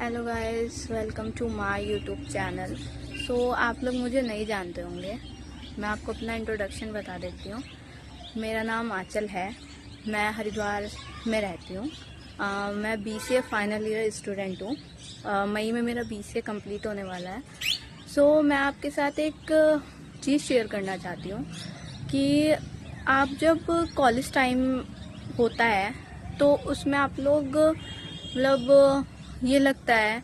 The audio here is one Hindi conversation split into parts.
Hello guys, welcome to my YouTube channel. आप लोग मुझे नहीं जानते होंगे, मैं आपको अपना इंट्रोडक्शन बता देती हूँ। मेरा नाम आंचल है, मैं हरिद्वार में रहती हूँ। मैं बीसीए फाइनल ईयर स्टूडेंट हूँ। मई में मेरा बीसीए कंप्लीट होने वाला है। मैं आपके साथ एक चीज़ शेयर करना चाहती हूँ कि आप जब कॉलेज टाइम होता है तो उसमें आप लोग मतलब ये लगता है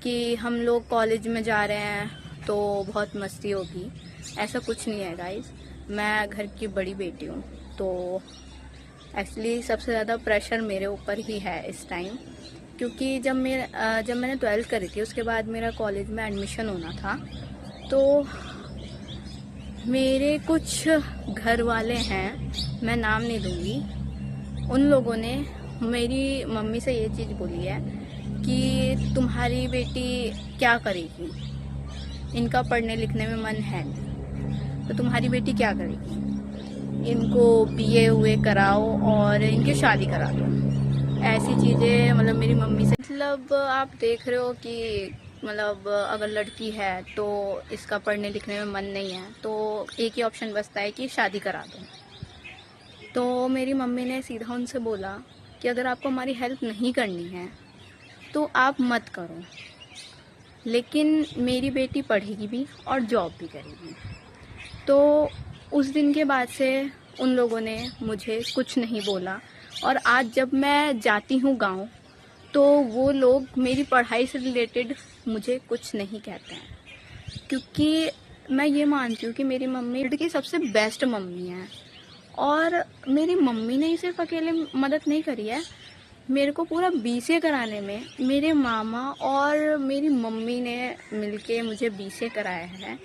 कि हम लोग कॉलेज में जा रहे हैं तो बहुत मस्ती होगी। ऐसा कुछ नहीं है गाइस। मैं घर की बड़ी बेटी हूँ, तो एक्चुअली सबसे ज़्यादा प्रेशर मेरे ऊपर ही है इस टाइम, क्योंकि जब मैंने 12th करी थी उसके बाद मेरा कॉलेज में एडमिशन होना था। तो मेरे कुछ घर वाले हैं, मैं नाम नहीं दूँगी, उन लोगों ने मेरी मम्मी से ये चीज़ बोली है कि तुम्हारी बेटी क्या करेगी, इनका पढ़ने लिखने में मन है नहीं, तो तुम्हारी बेटी क्या करेगी, इनको बीए हुए कराओ और इनकी शादी करा दो। ऐसी चीज़ें मतलब मेरी मम्मी से, मतलब आप देख रहे हो कि मतलब अगर लड़की है तो इसका पढ़ने लिखने में मन नहीं है तो एक ही ऑप्शन बचता है कि शादी करा दो। तो मेरी मम्मी ने सीधा उनसे बोला कि अगर आपको हमारी हेल्प नहीं करनी है तो आप मत करो, लेकिन मेरी बेटी पढ़ेगी भी और जॉब भी करेगी। तो उस दिन के बाद से उन लोगों ने मुझे कुछ नहीं बोला, और आज जब मैं जाती हूँ गांव तो वो लोग मेरी पढ़ाई से रिलेटेड मुझे कुछ नहीं कहते हैं, क्योंकि मैं ये मानती हूँ कि मेरी मम्मी वर्ल्ड की सबसे बेस्ट मम्मी है। और मेरी मम्मी ने ही सिर्फ अकेले मदद नहीं करी है, मेरे को पूरा बीसीए कराने में मेरे मामा और मेरी मम्मी ने मिलके मुझे बीसीए कराया है।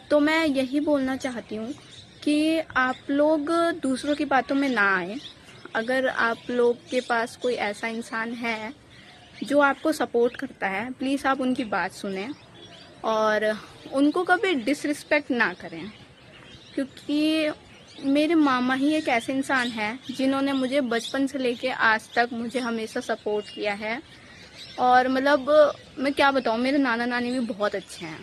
तो मैं यही बोलना चाहती हूँ कि आप लोग दूसरों की बातों में ना आए। अगर आप लोग के पास कोई ऐसा इंसान है जो आपको सपोर्ट करता है, प्लीज़ आप उनकी बात सुनें और उनको कभी डिसरिस्पेक्ट ना करें, क्योंकि मेरे मामा ही एक ऐसे इंसान हैं जिन्होंने मुझे बचपन से लेके आज तक मुझे हमेशा सपोर्ट किया है। और मतलब मैं क्या बताऊँ, मेरे नाना नानी भी बहुत अच्छे हैं।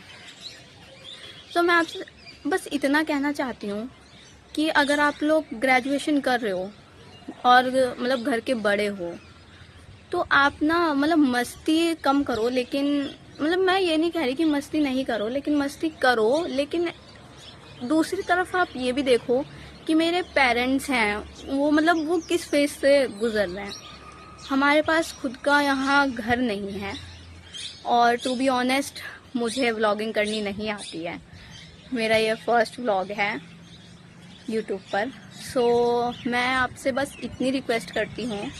मैं आपसे बस इतना कहना चाहती हूँ कि अगर आप लोग ग्रेजुएशन कर रहे हो और मतलब घर के बड़े हो तो आप ना मतलब मस्ती कम करो। लेकिन मतलब मैं ये नहीं कह रही कि मस्ती नहीं करो, लेकिन मस्ती करो, लेकिन दूसरी तरफ आप ये भी देखो कि मेरे पेरेंट्स हैं वो मतलब वो किस फेज से गुजर रहे हैं। हमारे पास खुद का यहाँ घर नहीं है, और टू बी ऑनेस्ट मुझे व्लॉगिंग करनी नहीं आती है। मेरा ये फर्स्ट व्लॉग है यूट्यूब पर। मैं आपसे बस इतनी रिक्वेस्ट करती हूँ,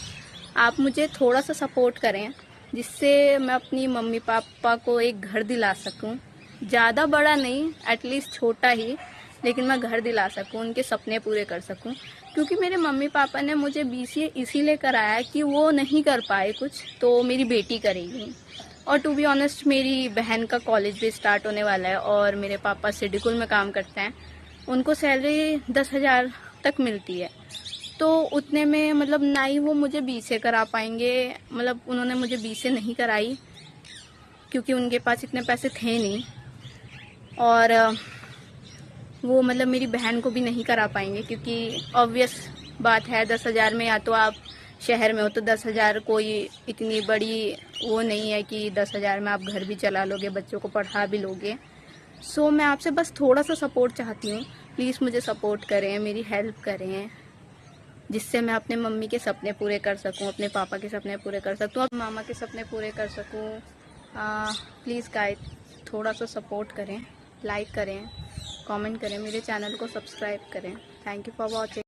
आप मुझे थोड़ा सा सपोर्ट करें जिससे मैं अपनी मम्मी पापा को एक घर दिला सकूं। ज़्यादा बड़ा नहीं, एटलीस्ट छोटा ही, लेकिन मैं घर दिला सकूं, उनके सपने पूरे कर सकूं। क्योंकि मेरे मम्मी पापा ने मुझे बीसीए इसीलिए कराया कि वो नहीं कर पाए कुछ तो मेरी बेटी करेगी। और टू बी ऑनेस्ट मेरी बहन का कॉलेज भी स्टार्ट होने वाला है और मेरे पापा सिडिकुल में काम करते हैं, उनको सैलरी 10,000 तक मिलती है। तो उतने में मतलब ना ही वो मुझे बीसीए करा पाएंगे, मतलब उन्होंने मुझे बीसीए नहीं कराई क्योंकि उनके पास इतने पैसे थे नहीं। और वो मतलब मेरी बहन को भी नहीं करा पाएंगे क्योंकि ऑब्वियस बात है 10,000 में, या तो आप शहर में हो तो 10,000 कोई इतनी बड़ी वो नहीं है कि 10,000 में आप घर भी चला लोगे, बच्चों को पढ़ा भी लोगे। मैं आपसे बस थोड़ा सा सपोर्ट चाहती हूँ, प्लीज़ मुझे सपोर्ट करें, मेरी हेल्प करें, जिससे मैं अपने मम्मी के सपने पूरे कर सकूं, अपने पापा के सपने पूरे कर सकूं, और मामा के सपने पूरे कर सकूं। प्लीज़ गाइड थोड़ा सा सपोर्ट करें, लाइक करें, कमेंट करें, मेरे चैनल को सब्सक्राइब करें। Thank you for watching.